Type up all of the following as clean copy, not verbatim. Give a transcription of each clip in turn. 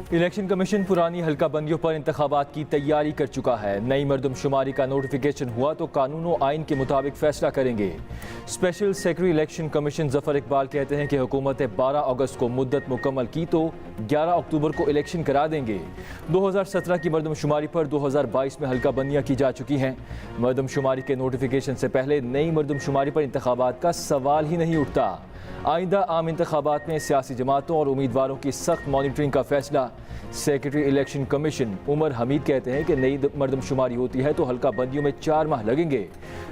Election commission पुरानी हल्का बंदियों पर इंतखाबात की तैयारी कर चुका है। नई मरदमशुमारी का नोटिफिकेशन हुआ तो कानून व आइन के मुताबिक फैसला करेंगे। Special secretary election commission Zafar Iqbal कहते हैं कि हुकूमत 12 अगस्त को मुद्दत मुकम्मल की तो 11 अक्टूबर को इलेक्शन करा देंगे। 2017 की मरदमशुमारी पर 2022 में हल्का बंदियाँ की जा चुकी हैं। मरदमशुमारी के नोटिफिकेशन से पहले नई मरदमशुमारी पर इंतखाबात का सवाल ही नहीं उठता। आइंदा आम इंतखाबात में सियासी जमातों और उम्मीदवारों की सख्त मॉनिटरिंग का फैसला। Secretary election commission Umar Hamid कहते हैं कि नई मरदमशुमारी होती है तो हल्का बंदियों में 4 माह लगेंगे।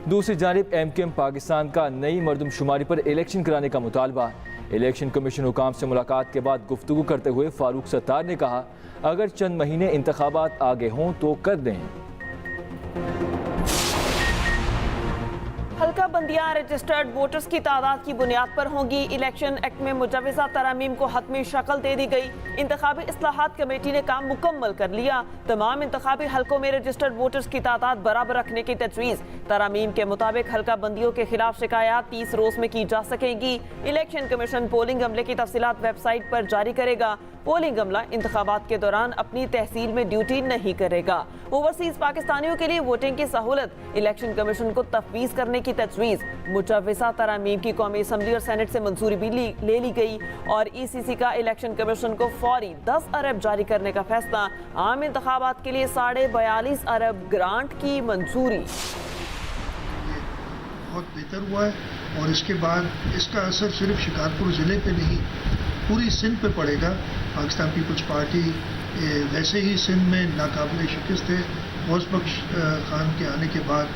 दूसरी जानिब MKM पाकिस्तान का नई मरदमशुमारी पर इलेक्शन कराने का मुतालबा। इलेक्शन कमीशन हुकाम से मुलाकात के बाद गुफ्तगू करते हुए फारूक सत्तार ने कहा, अगर चंद महीने इंतखाबात आगे हों तो कर दें। हल्का बंदियां रजिस्टर्ड वोटर्स की तादाद की बुनियाद पर होंगी। इलेक्शन एक्ट में मुजव्वज़ा तरामीम को हतमी शक्ल दे दी गई। इंतखाबी इस्लाहात कमेटी ने काम मुकम्मल कर लिया। तमाम इंतखाबी हल्कों में रजिस्टर्ड वोटर्स की तादाद बराबर रखने की तजवीज़। तरामीम के मुताबिक हल्का बंदियों के खिलाफ शिकायत 30 रोज में की जा सकेंगी। इलेक्शन कमीशन पोलिंग अमले की तफसीलात वेबसाइट पर जारी करेगा। पोलिंग अमला इंतखाबात के दौरान अपनी तहसील में ड्यूटी नहीं करेगा। ओवरसीज पाकिस्तानियों के लिए वोटिंग की सहूलत इलेक्शन कमीशन को तफवीज़ करने की तजवीज़। मुजव्वज़ा तरामीम की कौमी असम्बली और सेनेट से मंजूरी भी ले ली गई और ECC का इलेक्शन कमीशन को फौरी 10 अरब जारी करने का फैसला। आम इंतखाबात के लिए 42.5 अरब ग्रांट की मंजूरी। बहुत बेहतर हुआ है और इसके बाद इसका असर सिर्फ शिकारपुर ज़िले पे नहीं पूरी सिंध पे पड़ेगा। पाकिस्तान पीपल्स पार्टी वैसे ही सिंध में नाकाबिल शिकस्त है, गौस बख्श खान के आने के बाद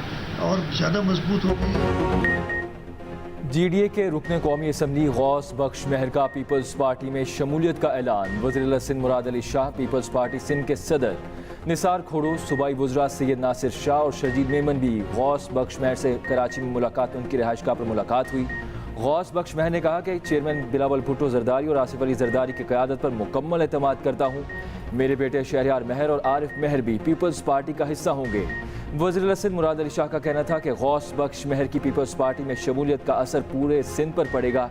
और ज़्यादा मजबूत हो गई। GDA के रुकने कौमी असम्बली गौस बख्श मेहर का पीपल्स पार्टी में शमूलियत का ऐलान। वज़ीर सिंध मुराद अली शाह, पीपल्स पार्टी सिंध के सदर निसार खोड़ो, सूबाई वज़रा सैयद नासिर शाह और शजीद मेमन भी गौस बख्श मेहर से कराची में मुलाकात में उनकी रिहाइशगाह पर मुलाकात हुई। गौस बख्श मेहर ने कहा कि चेयरमैन बिलावल भुट्टो जरदारी और आसिफ अली जरदारी की क़यादत पर मुकम्मल एतमाद करता हूँ। मेरे बेटे शहरयार मेहर और आरिफ मेहर भी पीपल्स पार्टी का हिस्सा होंगे। वज़ीर सिंध मुराद अली शाह का कहना था कि गौस बख्श मेहर की पीपल्स पार्टी में शमूलियत का असर पूरे सिंध पर पड़ेगा।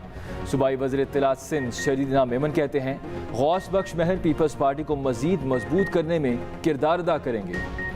सूबाई वज़ीर इत्तलात सिंध शजीद मेमन कहते हैं, गौस बख्श मेहर पीपल्स पार्टी को मज़ीद मजबूत करने में किरदार अदा करेंगे।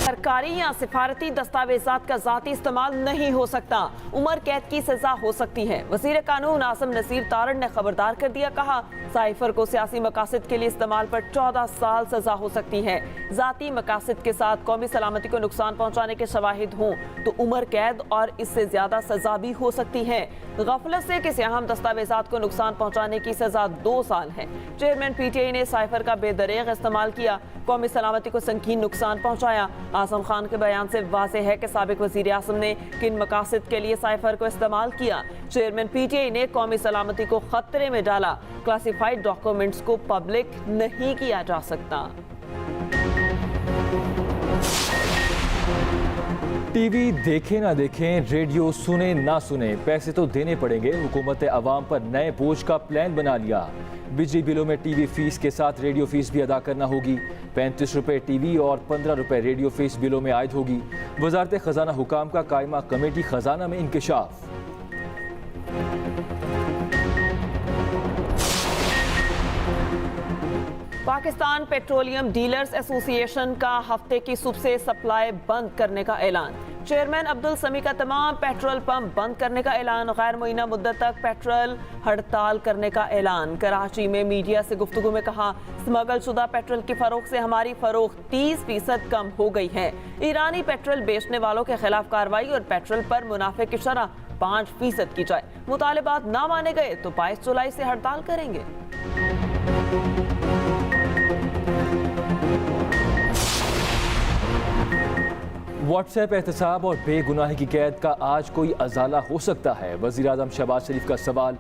सरकारी या सिफारती दस्तावेजात का ज़ाती इस्तेमाल नहीं हो सकता। उम्र कैद की सजा हो सकती है। वज़ीर कानून आसम नसीर तारड़ ने खबरदार कर दिया, कहा साइफर को सियासी मकासद के लिए इस्तेमाल पर 14 साल सजा हो सकती है। ज़ाती मकासद के साथ कौमी सलामती को नुकसान पहुँचाने के शवाहिद हों तो उम्र कैद और इससे ज़्यादा सजा भी हो सकती है। गफलत से किसी अहम दस्तावेजात को नुकसान पहुँचाने की सजा 2 साल है। चेयरमैन PTI ने साइफर का बेदरेग इस्तेमाल किया, कौमी सलामती को संगीन नुकसान पहुँचाया। आजम खान के बयान से वाज़ेह है कि साबिक वज़ीर आज़म ने किन मकासद के लिए साइफर को इस्तेमाल किया। चेयरमैन PTI ने कौमी सलामती को खतरे में डाला। क्लासिफाइड डॉक्यूमेंट्स को पब्लिक नहीं किया जा सकता। टीवी देखें ना देखें, रेडियो सुने ना सुने, पैसे तो देने पड़ेंगे। हुकूमत अवाम पर नए बोझ का प्लान बना लिया। बिजली बिलों में TV फीस के साथ रेडियो फीस भी अदा करना होगी। 35 रुपये TV और 15 रुपये रेडियो फीस बिलों में आयद होगी। वजारत खजाना हुकाम का कायमा कमेटी खजाना में इंकशाफ। पाकिस्तान पेट्रोलियम डीलर्स एसोसिएशन का हफ्ते की सुबह से सप्लाई बंद करने का ऐलान। चेयरमैन अब्दुल समी का तमाम पेट्रोल पंप बंद करने का ऐलान। गैर मुइना मुद्दत तक पेट्रोल हड़ताल करने का ऐलान। कराची में मीडिया से गुफ्तगू में कहा, स्मगल शुदा पेट्रोल की फरोख्त से हमारी फरोख्त 30% कम हो गई है। ईरानी पेट्रोल बेचने वालों के खिलाफ कार्रवाई और पेट्रोल पर मुनाफे की शरह 5% की जाए। मुतालिबात ना माने गए तो 22 जुलाई से हड़ताल करेंगे। व्हाट्सएप एहतसाब और बेगुनाही की कैद का आज कोई अजाला हो सकता है। वज़ीर आज़म शहबाज शरीफ का सवाल।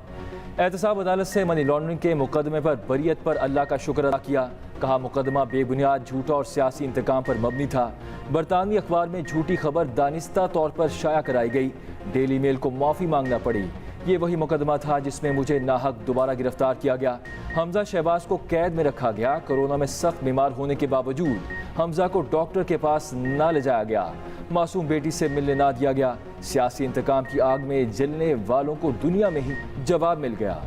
एहतसाब अदालत से मनी लॉन्ड्रिंग के मुकदमे पर बरियत पर अल्लाह का शुक्र अदा किया। कहा मुकदमा बेबुनियाद, झूठा और सियासी इंतकाम पर मबनी था। बरतानवी अखबार में झूठी खबर दानिस्ता तौर पर शाया कराई गई। डेली मेल को माफ़ी मांगना पड़ी। ये वही मुकदमा था जिसमें मुझे नाहक दोबारा गिरफ्तार किया गया। हमजा शहबाज को कैद में रखा गया। कोरोना में सख्त बीमार होने के बावजूद हमजा को डॉक्टर के पास ना ले जाया गया, मासूम बेटी से मिलने ना दिया गया। सियासी इंतकाम की आग में जलने वालों को दुनिया में ही जवाब मिल गया।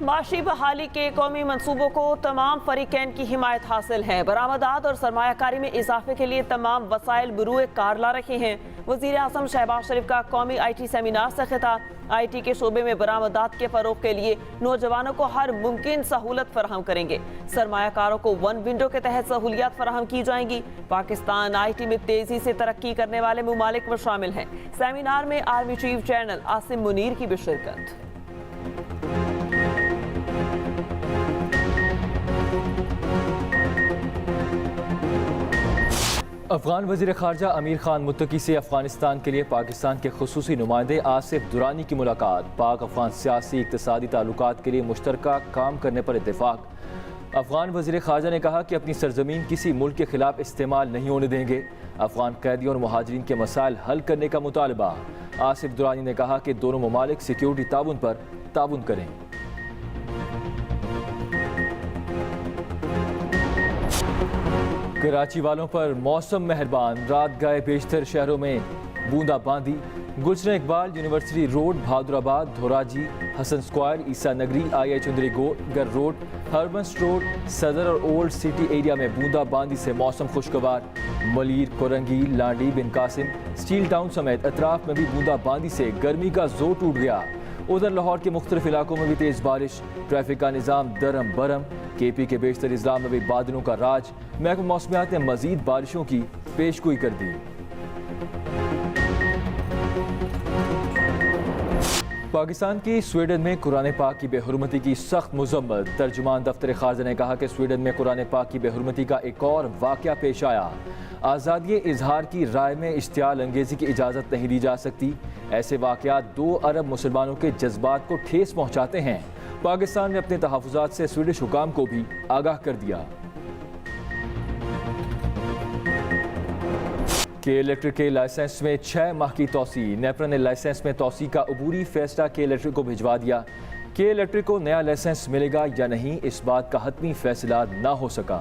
माशी बहाली के कौमी मंसूबों को तमाम फरीकैन की हिमायत हासिल है। बरामदात और सरमायाकारी में इजाफे के लिए तमाम वसाइल बुरूए कार ला रहे हैं। वज़ीर आज़म शहबाज शरीफ का कौमी IT सेमिनार से खिताब। IT के शोबे में बरामदात के फ़रोग के लिए नौजवानों को हर मुमकिन सहूलत फराहम करेंगे। सरमायाकारों को वन विंडो के तहत सहूलियात फराहम की जाएंगी। पाकिस्तान IT में तेज़ी से तरक्की करने वाले ममालिक में शामिल हैं। सेमिनार में army chief general Asim Munir की भी शिरकत। अफगान वज़ीर ख़ारजा अमीर खान मुत्तकी से अफगानिस्तान के लिए पाकिस्तान के खुसूसी नुमाइंदे आसिफ दुरानी की मुलाकात। पाक अफगान सियासी इक़्तिसादी ताल्लुकात के लिए मुश्तरका काम करने पर इत्तेफाक। अफगान वज़ीर ख़ारजा ने कहा कि अपनी सरजमीन किसी मुल्क के खिलाफ इस्तेमाल नहीं होने देंगे। अफगान कैदियों और मुहाजिरीन के मसाइल हल करने का मुतालबा। आसिफ दुरानी ने कहा कि दोनों ममालिक सिक्योरिटी ताउन पर ताउन करें। कराची वालों पर मौसम मेहरबान, रात गए बेशतर शहरों में बूंदाबांदी। Gulshan Iqbal university road, Bahadurabad, Dhoraji, Hasan square, Isa Nagri, II Chundrigar road, Harbans road, Saddar और ओल्ड सिटी एरिया में बूंदाबांदी से मौसम खुशगवार। मलीर, कोरंगी, लांडी, बिन कासिम, स्टील टाउन समेत अतराफ में भी बूंदाबांदी से गर्मी का जोर टूट गया। उधर लाहौर के मुख्तलिफ इलाकों में भी तेज़ बारिश, ट्रैफिक का निज़ाम दरम बरम। KP के बेशतर इज़लाम में भी बादलों का राज। महकमा मौसमियात ने मज़ीद बारिशों की पेशगोई कर दी। पाकिस्तान की स्वीडन में कुरान पाक की बेहुरमती की सख्त मजम्मत। तर्जुमान दफ्तर खारजा ने कहा कि स्वीडन में कुरान पाक की बेहुरमती का एक और वाक़या पेश आया। आज़ादी इजहार की राय में इश्तियाल अंगेज़ी की इजाज़त नहीं दी जा सकती। ऐसे वाक़यात 2 अरब मुसलमानों के जज्बात को ठेस पहुँचाते हैं। पाकिस्तान ने अपने तहफ़्फ़ुज़ात से स्वीडिश हुकाम को भी आगाह कर दिया। के इलेक्ट्रिक के लाइसेंस में 6 माह की तौसी। नेपरा ने लाइसेंस में तौसी का अबूरी फैसला के इलेक्ट्रिक को भिजवा दिया। के इलेक्ट्रिक को नया लाइसेंस मिलेगा या नहीं, इस बात का हतमी फैसला ना हो सका।